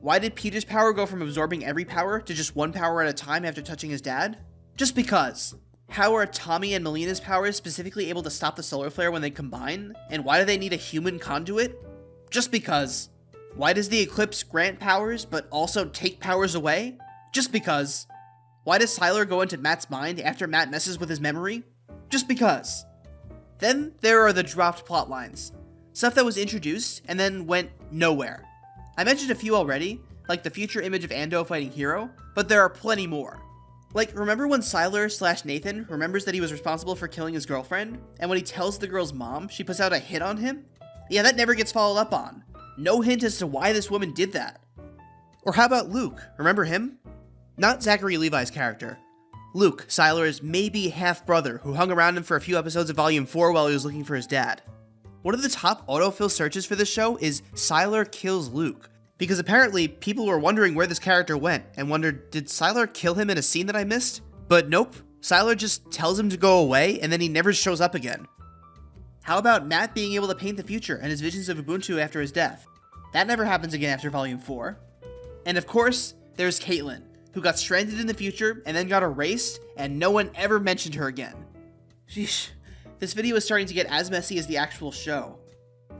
Why did Peter's power go from absorbing every power to just one power at a time after touching his dad? Just because. How are Tommy and Malina's powers specifically able to stop the solar flare when they combine? And why do they need a human conduit? Just because. Why does the Eclipse grant powers but also take powers away? Just because. Why does Sylar go into Matt's mind after Matt messes with his memory? Just because. Then there are the dropped plot lines. Stuff that was introduced and then went nowhere. I mentioned a few already, like the future image of Ando fighting Hero, but there are plenty more. Like, remember when Sylar/Nathan remembers that he was responsible for killing his girlfriend, and when he tells the girl's mom, she puts out a hit on him? Yeah, that never gets followed up on. No hint as to why this woman did that. Or how about Luke? Remember him? Not Zachary Levi's character. Luke, Sylar's maybe half-brother, who hung around him for a few episodes of Volume 4 while he was looking for his dad. One of the top autofill searches for this show is Sylar kills Luke, because apparently people were wondering where this character went, and wondered, did Sylar kill him in a scene that I missed? But nope, Sylar just tells him to go away, and then he never shows up again. How about Matt being able to paint the future and his visions of Ubuntu after his death? That never happens again after Volume 4. And of course, there's Caitlin, who got stranded in the future and then got erased, and no one ever mentioned her again. Sheesh, this video is starting to get as messy as the actual show.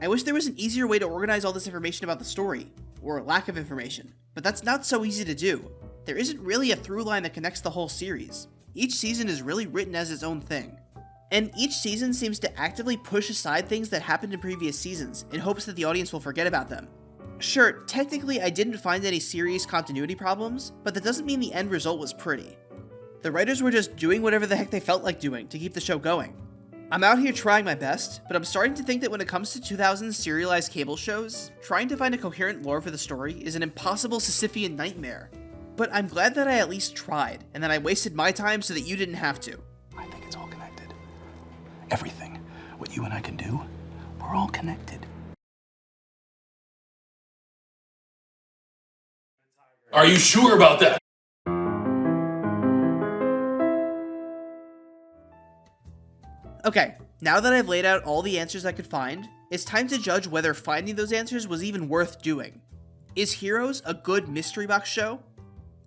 I wish there was an easier way to organize all this information about the story, or lack of information, but that's not so easy to do. There isn't really a through line that connects the whole series. Each season is really written as its own thing. And each season seems to actively push aside things that happened in previous seasons in hopes that the audience will forget about them. Sure, technically I didn't find any serious continuity problems, but that doesn't mean the end result was pretty. The writers were just doing whatever the heck they felt like doing to keep the show going. I'm out here trying my best, but I'm starting to think that when it comes to 2000s serialized cable shows, trying to find a coherent lore for the story is an impossible Sisyphean nightmare. But I'm glad that I at least tried, and that I wasted my time so that you didn't have to. I think it's all connected. Everything. What you and I can do, we're all connected. Are you sure about that? Okay, now that I've laid out all the answers I could find, it's time to judge whether finding those answers was even worth doing. Is Heroes a good mystery box show?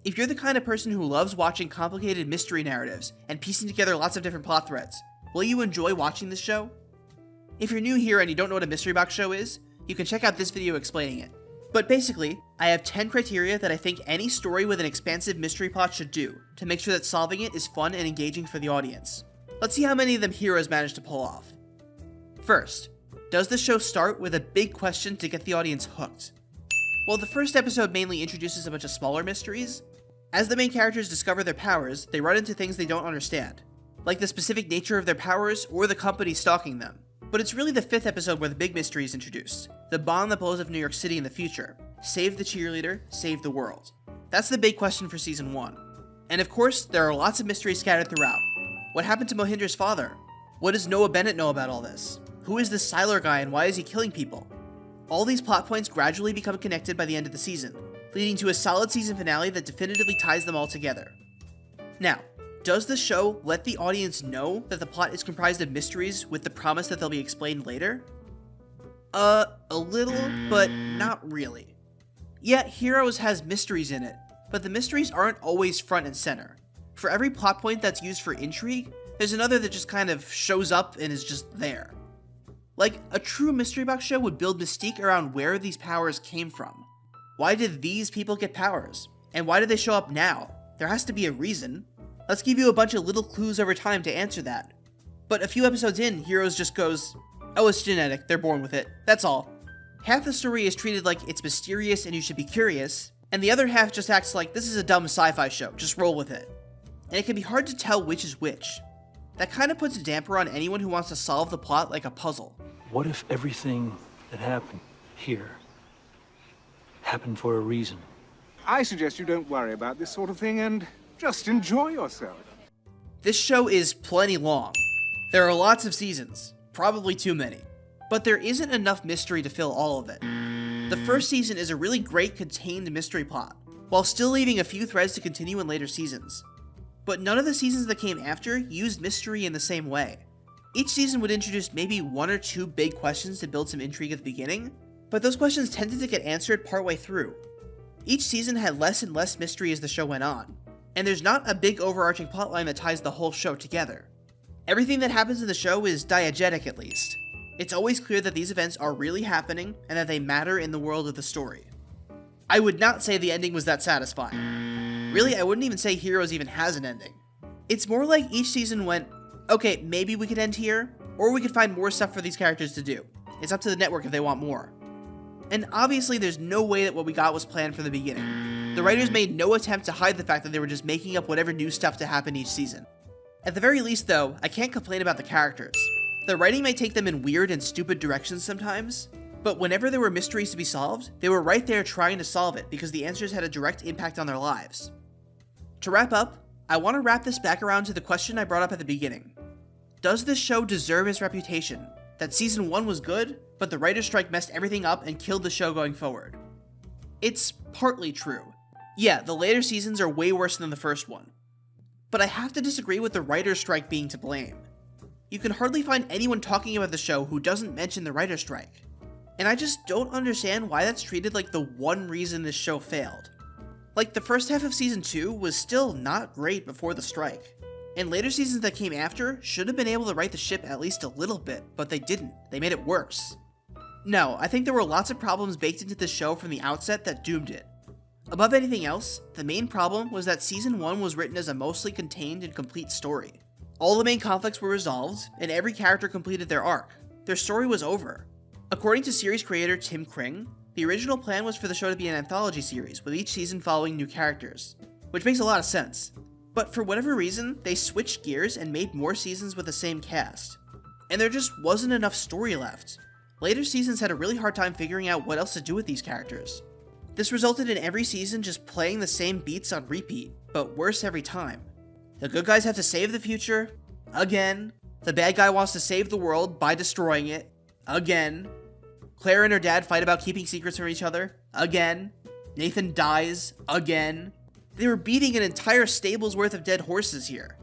If you're the kind of person who loves watching complicated mystery narratives and piecing together lots of different plot threads, will you enjoy watching this show? If you're new here and you don't know what a mystery box show is, you can check out this video explaining it. But basically, I have 10 criteria that I think any story with an expansive mystery plot should do to make sure that solving it is fun and engaging for the audience. Let's see how many of them Heroes managed to pull off. First, does the show start with a big question to get the audience hooked? While the first episode mainly introduces a bunch of smaller mysteries, as the main characters discover their powers, they run into things they don't understand, like the specific nature of their powers or the company stalking them. But it's really the 5th episode where the big mystery is introduced, the bomb that blows up New York City in the future. Save the cheerleader, save the world. That's the big question for season 1. And of course, there are lots of mysteries scattered throughout. What happened to Mohinder's father? What does Noah Bennett know about all this? Who is this Sylar guy and why is he killing people? All these plot points gradually become connected by the end of the season, leading to a solid season finale that definitively ties them all together. Now, does the show let the audience know that the plot is comprised of mysteries with the promise that they'll be explained later? A little, but not really. Yeah, Heroes has mysteries in it, but the mysteries aren't always front and center. For every plot point that's used for intrigue, there's another that just kind of shows up and is just there. Like, a true mystery box show would build mystique around where these powers came from. Why did these people get powers? And why did they show up now? There has to be a reason. Let's give you a bunch of little clues over time to answer that. But a few episodes in, Heroes just goes, oh, it's genetic, they're born with it, that's all. Half the story is treated like it's mysterious and you should be curious, and the other half just acts like this is a dumb sci-fi show, just roll with it. And it can be hard to tell which is which. That kind of puts a damper on anyone who wants to solve the plot like a puzzle. What if everything that happened here happened for a reason? I suggest you don't worry about this sort of thing and just enjoy yourself. This show is plenty long. There are lots of seasons, probably too many, but there isn't enough mystery to fill all of it. The first season is a really great contained mystery plot, while still leaving a few threads to continue in later seasons. But none of the seasons that came after used mystery in the same way. Each season would introduce maybe one or two big questions to build some intrigue at the beginning, but those questions tended to get answered partway through. Each season had less and less mystery as the show went on, and there's not a big overarching plotline that ties the whole show together. Everything that happens in the show is diegetic at least. It's always clear that these events are really happening and that they matter in the world of the story. I would not say the ending was that satisfying. Really, I wouldn't even say Heroes even has an ending. It's more like each season went, okay, maybe we could end here, or we could find more stuff for these characters to do. It's up to the network if they want more. And obviously there's no way that what we got was planned from the beginning. The writers made no attempt to hide the fact that they were just making up whatever new stuff to happen each season. At the very least though, I can't complain about the characters. The writing might take them in weird and stupid directions sometimes, but whenever there were mysteries to be solved, they were right there trying to solve it because the answers had a direct impact on their lives. To wrap up, I want to wrap this back around to the question I brought up at the beginning. Does this show deserve its reputation? That season 1 was good, but the writer's strike messed everything up and killed the show going forward? It's partly true. Yeah, the later seasons are way worse than the first one. But I have to disagree with the writer's strike being to blame. You can hardly find anyone talking about the show who doesn't mention the writer's strike. And I just don't understand why that's treated like the one reason this show failed. Like, the first half of season 2 was still not great before the strike. And later seasons that came after should have been able to right the ship at least a little bit, but they didn't. They made it worse. No, I think there were lots of problems baked into this show from the outset that doomed it. Above anything else, the main problem was that season 1 was written as a mostly contained and complete story. All the main conflicts were resolved, and every character completed their arc. Their story was over. According to series creator Tim Kring, the original plan was for the show to be an anthology series, with each season following new characters, which makes a lot of sense. But for whatever reason, they switched gears and made more seasons with the same cast. And there just wasn't enough story left. Later seasons had a really hard time figuring out what else to do with these characters. This resulted in every season just playing the same beats on repeat, but worse every time. The good guys have to save the future, again. The bad guy wants to save the world by destroying it, again. Claire and her dad fight about keeping secrets from each other, again. Nathan dies, again. They were beating an entire stable's worth of dead horses here.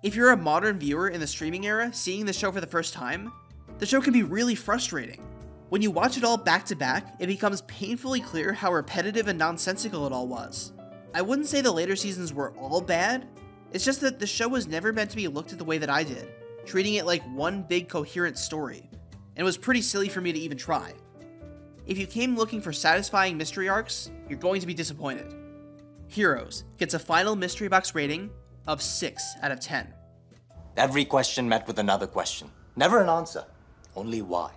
If you're a modern viewer in the streaming era seeing the show for the first time, the show can be really frustrating. When you watch it all back to back, it becomes painfully clear how repetitive and nonsensical it all was. I wouldn't say the later seasons were all bad, it's just that the show was never meant to be looked at the way that I did, treating it like one big coherent story, and it was pretty silly for me to even try. If you came looking for satisfying mystery arcs, you're going to be disappointed. Heroes gets a final mystery box rating of 6 out of 10. Every question met with another question. Never an answer, only why.